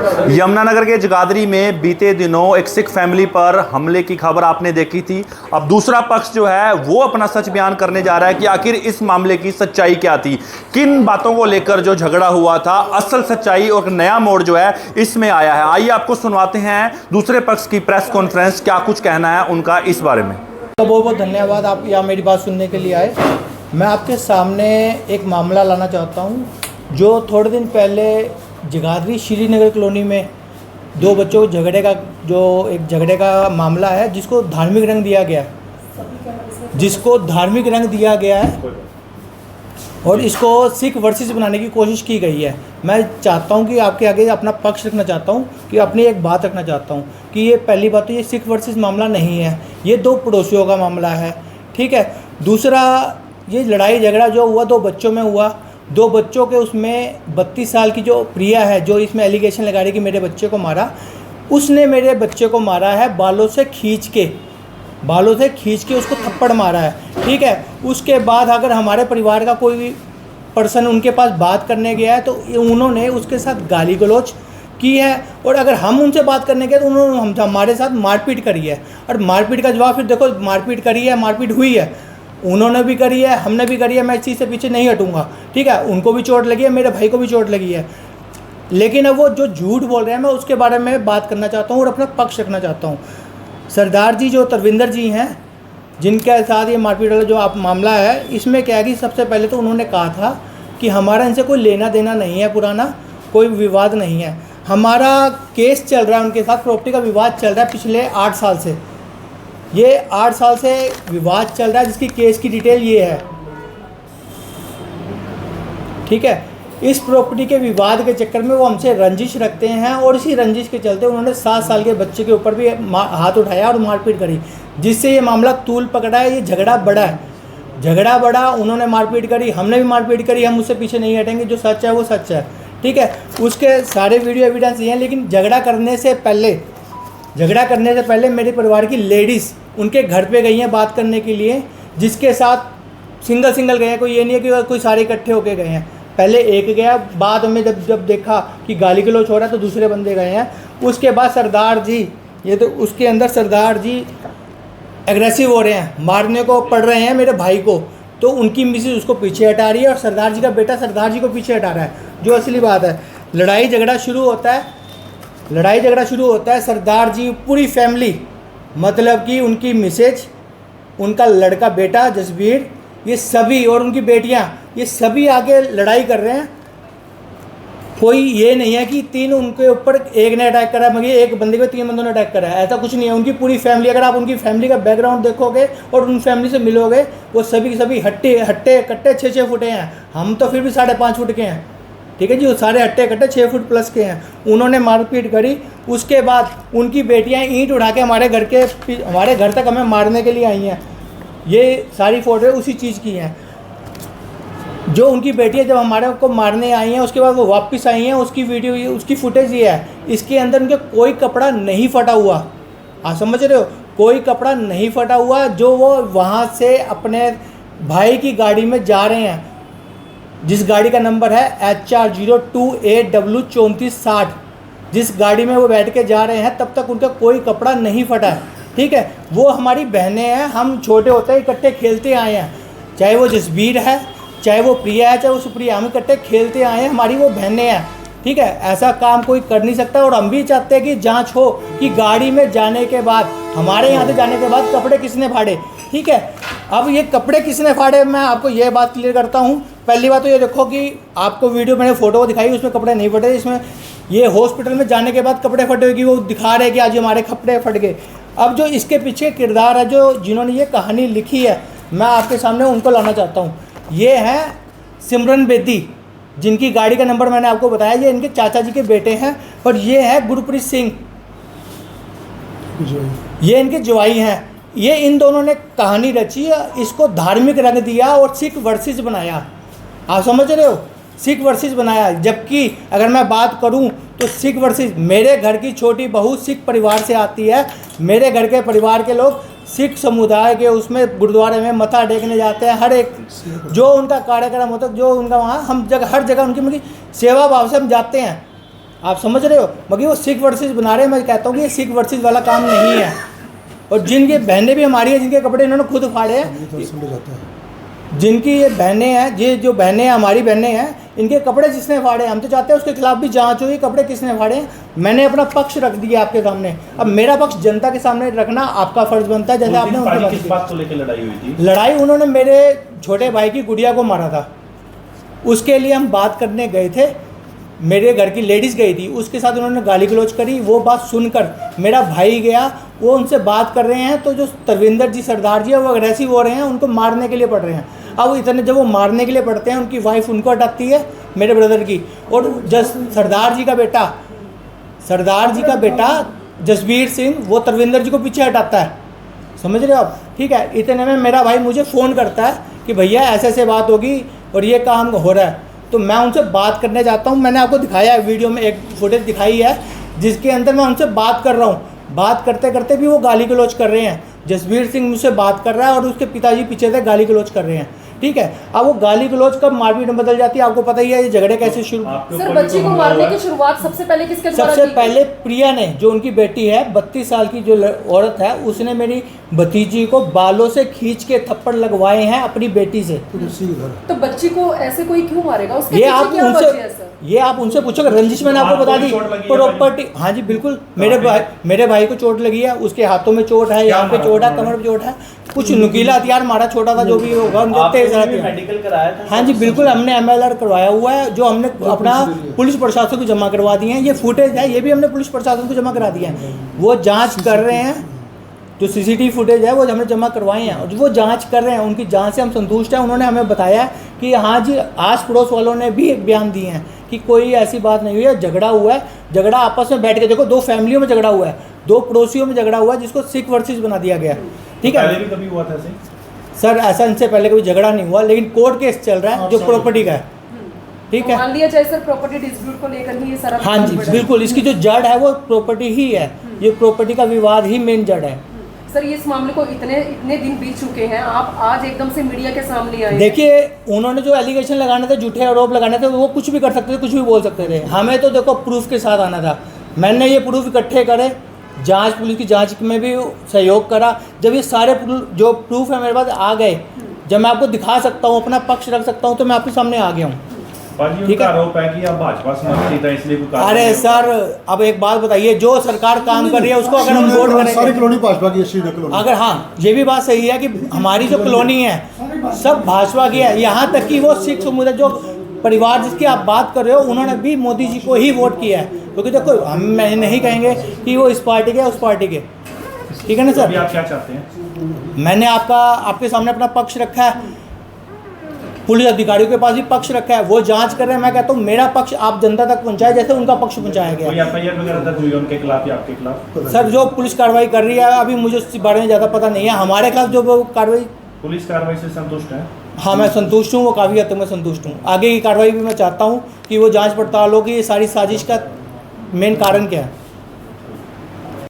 यमुनानगर के जगाधरी में बीते दिनों एक सिख फैमिली पर हमले की खबर आपने देखी थी। अब दूसरा पक्ष जो है वो अपना सच बयान करने जा रहा है कि आखिर इस मामले की सच्चाई क्या थी, किन बातों को लेकर जो झगड़ा हुआ था, असल सच्चाई और नया मोड़ जो है इसमें आया है। आइए आपको सुनवाते हैं दूसरे पक्ष की प्रेस कॉन्फ्रेंस, क्या कुछ कहना है उनका इस बारे में। तो बहुत बहुत धन्यवाद, आप यहाँ मेरी बात सुनने के लिए आए। मैं आपके सामने एक मामला लाना चाहता हूँ जो थोड़े दिन पहले जगाधरी श्रीनगर कॉलोनी में दो बच्चों के झगड़े का मामला है, जिसको धार्मिक रंग दिया गया है, और इसको सिख वर्सेस बनाने की कोशिश की गई है। मैं चाहता हूं कि आपके आगे अपना पक्ष रखना चाहता हूं, कि अपनी एक बात रखना चाहता हूं कि ये पहली बात तो ये सिख वर्सेस मामला नहीं है, ये दो पड़ोसियों का मामला है, ठीक है। दूसरा, ये लड़ाई झगड़ा जो हुआ दो बच्चों में हुआ, दो बच्चों के उसमें 32 साल की जो प्रिया है, जो इसमें एलिगेशन लगा रही कि मेरे बच्चे को मारा, उसने मेरे बच्चे को मारा है बालों से खींच के उसको थप्पड़ मारा है, ठीक है। उसके बाद अगर हमारे परिवार का कोई भी पर्सन उनके पास बात करने गया है तो उन्होंने उसके साथ गाली गलौज की है, और अगर हम उनसे बात करने गए तो उन्होंने हमारे साथ मारपीट करी है। और मारपीट का जवाब फिर देखो, मारपीट करी है, मारपीट हुई है, उन्होंने भी करी है, हमने भी करी है, मैं इस चीज़ से पीछे नहीं हटूंगा, ठीक है। उनको भी चोट लगी है, मेरे भाई को भी चोट लगी है, लेकिन अब वो जो झूठ बोल रहे हैं मैं उसके बारे में बात करना चाहता हूँ और अपना पक्ष रखना चाहता हूँ। सरदार जी जो तरविंदर जी हैं, जिनके साथ ये मारपीट वाला जो आप मामला है, इसमें क्या है कि सबसे पहले तो उन्होंने कहा था कि हमारा इनसे कोई लेना देना नहीं है, पुराना कोई विवाद नहीं है, हमारा केस चल रहा है उनके साथ, प्रॉपर्टी का विवाद चल रहा है पिछले 8 साल से। ये 8 साल से विवाद चल रहा है, जिसकी केस की डिटेल ये है, ठीक है। इस प्रॉपर्टी के विवाद के चक्कर में वो हमसे रंजिश रखते हैं, और इसी रंजिश के चलते उन्होंने 7 साल के बच्चे के ऊपर भी हाथ उठाया और मारपीट करी, जिससे ये मामला तूल पकड़ा है। ये झगड़ा बड़ा, उन्होंने मारपीट करी, हमने भी मारपीट करी, हम उससे पीछे नहीं हटेंगे, जो सच है वो सच है, ठीक है। उसके सारे वीडियो एविडेंस ये हैं। लेकिन झगड़ा करने से पहले मेरे परिवार की लेडीज़ उनके घर पे गई हैं बात करने के लिए, जिसके साथ सिंगल गए हैं, कोई ये नहीं है कि कोई सारे इकट्ठे होके गए हैं। पहले एक गया, बाद में जब देखा कि गाली गलौज हो रहा है तो दूसरे बंदे गए हैं। उसके बाद सरदार जी एग्रेसिव हो रहे हैं, मारने को पड़ रहे हैं मेरे भाई को, तो उनकी मिसेज उसको पीछे हटा रही है और सरदार जी का बेटा सरदार जी को पीछे हटा रहा है। जो असली बात है, लड़ाई झगड़ा शुरू होता है। सरदार जी पूरी फैमिली, मतलब कि उनकी मिसेज, उनका लड़का बेटा जसबीर, ये सभी, और उनकी बेटियां, ये सभी आके लड़ाई कर रहे हैं। कोई ये नहीं है कि 3 उनके ऊपर एक ने अटैक करा, मगर एक बंदे पे 3 बंदों ने अटैक करा है, ऐसा कुछ नहीं है। उनकी पूरी फैमिली, अगर आप उनकी फैमिली का बैकग्राउंड देखोगे और उन फैमिली से मिलोगे, वो सभी हट्टे कट्टे 6 फुटे हैं। हम तो फिर भी 5.5 फुट के हैं, ठीक है जी। वो सारे हट्टे कट्टे 6 फुट प्लस के हैं। उन्होंने मारपीट करी। उसके बाद उनकी बेटियाँ ईंट उठा के हमारे घर तक हमें मारने के लिए आई हैं। ये सारी फोटो उसी चीज़ की हैं। जो उनकी बेटियां जब हमारे को मारने आई हैं, उसके बाद वो वापस आई हैं, उसकी वीडियो, उसकी फुटेज ये है। इसके अंदर उनके कोई कपड़ा नहीं फटा हुआ, आप समझ रहे हो, कोई कपड़ा नहीं फटा हुआ। जो वो वहाँ से अपने भाई की गाड़ी में जा रहे हैं, जिस गाड़ी का नंबर है HR02AW3460, जिस गाड़ी में वो बैठ के जा रहे हैं, तब तक उनका कोई कपड़ा नहीं फटा है, ठीक है। वो हमारी बहनें हैं, हम छोटे होते ही इकट्ठे खेलते आए हैं, चाहे वो जसबीर है, चाहे वो प्रिया है, चाहे वो सुप्रिया, हम इकट्ठे खेलते आए हैं, हमारी वो बहनें हैं, ठीक है। ऐसा काम कोई कर नहीं सकता। और हम भी चाहते हैं कि जांच हो कि गाड़ी में जाने के बाद, हमारे यहाँ से जाने के बाद कपड़े किसने फाड़े, ठीक है। अब ये कपड़े किसने फाड़े, मैं आपको ये बात क्लियर करता हूँ। पहली बात तो ये देखो कि आपको वीडियो मैंने फ़ोटो दिखाई, उसमें कपड़े नहीं फटे। इसमें ये हॉस्पिटल में जाने के बाद कपड़े फटे होगी, वो दिखा रहे हैं कि आज हमारे कपड़े फट गए। अब जो इसके पीछे किरदार है, जिन्होंने ये कहानी लिखी है, मैं आपके सामने उनको लाना चाहता हूँ। ये हैं सिमरन बेदी, जिनकी गाड़ी का नंबर मैंने आपको बताया, ये इनके चाचा जी के बेटे हैं। और ये है गुरप्रीत सिंह, ये इनके जवाई हैं। ये इन दोनों ने कहानी रची, इसको धार्मिक रंग दिया और सिख वर्सेस बनाया, आप समझ रहे हो, सिख वर्सेस बनाया। जबकि अगर मैं बात करूं तो सिख वर्सेस, मेरे घर की छोटी बहू सिख परिवार से आती है, मेरे घर के परिवार के लोग सिख समुदाय के उसमें गुरुद्वारे में मत्था टेकने जाते हैं। हर एक जो उनका कार्यक्रम होता है, जो उनका वहाँ, हम हर जगह उनकी सेवा भाव से हम जाते हैं। आप समझ रहे हो, मगर वो सिख वर्सेस बना रहे हैं। मैं कहता हूँ कि ये सिख वर्सेस वाला काम नहीं है। और जिनकी बहनें भी हमारी हैं, जिनके कपड़े इन्होंने खुद फाड़े हैं, जिनकी ये बहनें हैं, ये जो बहनें हैं हमारी बहनें हैं, इनके कपड़े जिसने फाड़े, हम तो चाहते हैं उसके खिलाफ भी जांच हो, ये कपड़े किसने फाड़े हैं। मैंने अपना पक्ष रख दिया आपके सामने, अब मेरा पक्ष जनता के सामने रखना आपका फर्ज बनता है। जैसे आपने उनके किस बात को लेकर लड़ाई हुई थी? लड़ाई, उन्होंने मेरे छोटे भाई की गुड़िया को मारा था, उसके लिए हम बात करने गए थे। मेरे घर की लेडीज़ गई थी, उसके साथ उन्होंने गाली गलौज करी। वो बात सुनकर मेरा भाई गया, वो उनसे बात कर रहे हैं, तो जो तरविंदर जी सरदार जी है वो अग्रेसिव हो रहे हैं, उनको मारने के लिए पड़ रहे हैं। अब इतने जब वो मारने के लिए पड़ते हैं, उनकी वाइफ उनको हटाती है, मेरे ब्रदर की, और सरदार जी का बेटा जसबीर सिंह वो तरविंदर जी को पीछे हटाता है। समझ रहे हो आप? ठीक है, इतने में मेरा भाई मुझे फ़ोन करता है कि भैया ऐसे ऐसे बात होगी और ये काम हो रहा है। तो मैं उनसे बात करने जाता हूँ। मैंने आपको दिखाया है वीडियो में, एक फुटेज दिखाई है जिसके अंदर मैं उनसे बात कर रहा हूँ। बात करते करते भी वो गाली गलौज कर रहे हैं। जसबीर सिंह मुझसे बात कर रहा है और उसके पिताजी पीछे से गाली गलौज कर रहे हैं। ठीक है, अब वो गाली गलौज कब मारपीट में बदल जाती है आपको पता ही है। ये झगड़े कैसे शुरू। सर, बच्ची को मारने की शुरुआत सबसे पहले किसके द्वारा सबसे की? पहले प्रिया ने, जो उनकी बेटी है, 32 साल की जो औरत है, उसने मेरी भतीजी को बालों से खींच के थप्पड़ लगवाए हैं अपनी बेटी से। तो बच्ची को ऐसे कोई क्यों मारेगा? उसके ये पीछे आप क्या उनसे वजह है सर? ये आप उनसे पूछोगे। रंजिश मैंने आपको बता दी, प्रॉपर्टी। हाँ जी बिल्कुल, मेरे भाई को चोट लगी है, उसके हाथों में चोट है, यहाँ पे चोट है, कमर पे चोट है, कुछ नुकीला हथियार मारा, छोटा था जो भी होगा, उनके तेज मेडिकल कराया था? हाँ जी बिल्कुल, हमने MLR करवाया हुआ है, जो हमने अपना पुलिस प्रशासन को जमा करवा दिए हैं। ये फुटेज है, ये भी हमने पुलिस प्रशासन को जमा करा दिया है। वो जांच कर रहे हैं, जो CCTV फुटेज है वो हमने जमा करवाए हैं और वो जांच कर रहे हैं। उनकी जांच से हम संतुष्ट हैं। उन्होंने हमें बताया कि हाँ जी, आस पड़ोस वालों ने भी एक बयान दिए हैं कि कोई ऐसी बात नहीं हुई है, झगड़ा हुआ है। झगड़ा आपस में बैठ के, देखो, 2 फैमिलियों में झगड़ा हुआ है, 2 पड़ोसियों में झगड़ा हुआ है, जिसको सिख वर्सेस बना दिया गया। ठीक है, पहले भी कभी हुआ था ऐसे? सर ऐसा इनसे पहले कभी झगड़ा नहीं हुआ, लेकिन कोर्ट केस चल रहा है जो प्रॉपर्टी का है। ठीक तो है, मान लिया जाए सर, प्रॉपर्टी डिस्प्यूट को लेकर ही ये सारा हाँ जी बिल्कुल, इसकी जो जड़ है वो प्रॉपर्टी ही है। ये प्रॉपर्टी का विवाद ही मेन जड़ है। सर, ये इस मामले को इतने दिन बीत चुके हैं, आप आज एकदम से मीडिया के सामने आए। देखिए, उन्होंने जो एलिगेशन लगाने थे, झूठे आरोप लगाने थे, वो कुछ भी कर सकते थे, कुछ भी बोल सकते थे। हमें तो देखो प्रूफ के साथ आना था। मैंने ये प्रूफ इकट्ठे करे, जांच, पुलिस की जांच में भी सहयोग करा। जब ये सारे जो प्रूफ है मेरे पास आ गए, जब मैं आपको दिखा सकता हूँ, अपना पक्ष रख सकता हूँ, तो मैं आपके सामने आ गया हूँ। ठीक है, आरोप है कि आप भाजपा समर्थी था इसलिए कोई कार्रवाई अरे नहीं सर, अब एक बात बताइए, जो सरकार काम कर रही है उसको अगर हम वोट सारी करेंगे, कॉलोनी भाजपा की है, कॉलोनी। अगर, हाँ ये भी बात सही है कि हमारी जो कॉलोनी है सब भाजपा की है। यहाँ तक कि वो सिख समुदाय, जो परिवार जिसकी आप बात कर रहे हो, उन्होंने भी मोदी जी को ही वोट किया है। क्योंकि देखो, हम नहीं कहेंगे कि वो इस पार्टी के उस पार्टी के। ठीक है ना तो सर? अभी आप क्या चाहते हैं? मैंने आपके सामने अपना पक्ष रखा है, पुलिस अधिकारियों के पास भी पक्ष रखा है, वो जांच कर रहे हैं। मैं कहता हूँ मेरा पक्ष आप जनता तक पहुंचाए, जैसे उनका पक्ष पहुंचाया कोई गया। FIR वगैरह दर्ज हुई है उनके खिलाफ या आपके खिलाफ? सर, जो पुलिस कार्रवाई कर रही है, अभी मुझे उस बारे में ज़्यादा पता नहीं है। हमारे खिलाफ जो वो कार्रवाई, पुलिस कार्रवाई से संतुष्ट है? हाँ मैं संतुष्ट हूँ, वो काफ़ी हद तक मैं संतुष्ट हूँ। आगे की कार्रवाई भी मैं चाहता हूँ कि वो जांच पड़ताल हो कि ये सारी साजिश का मेन कारण क्या है।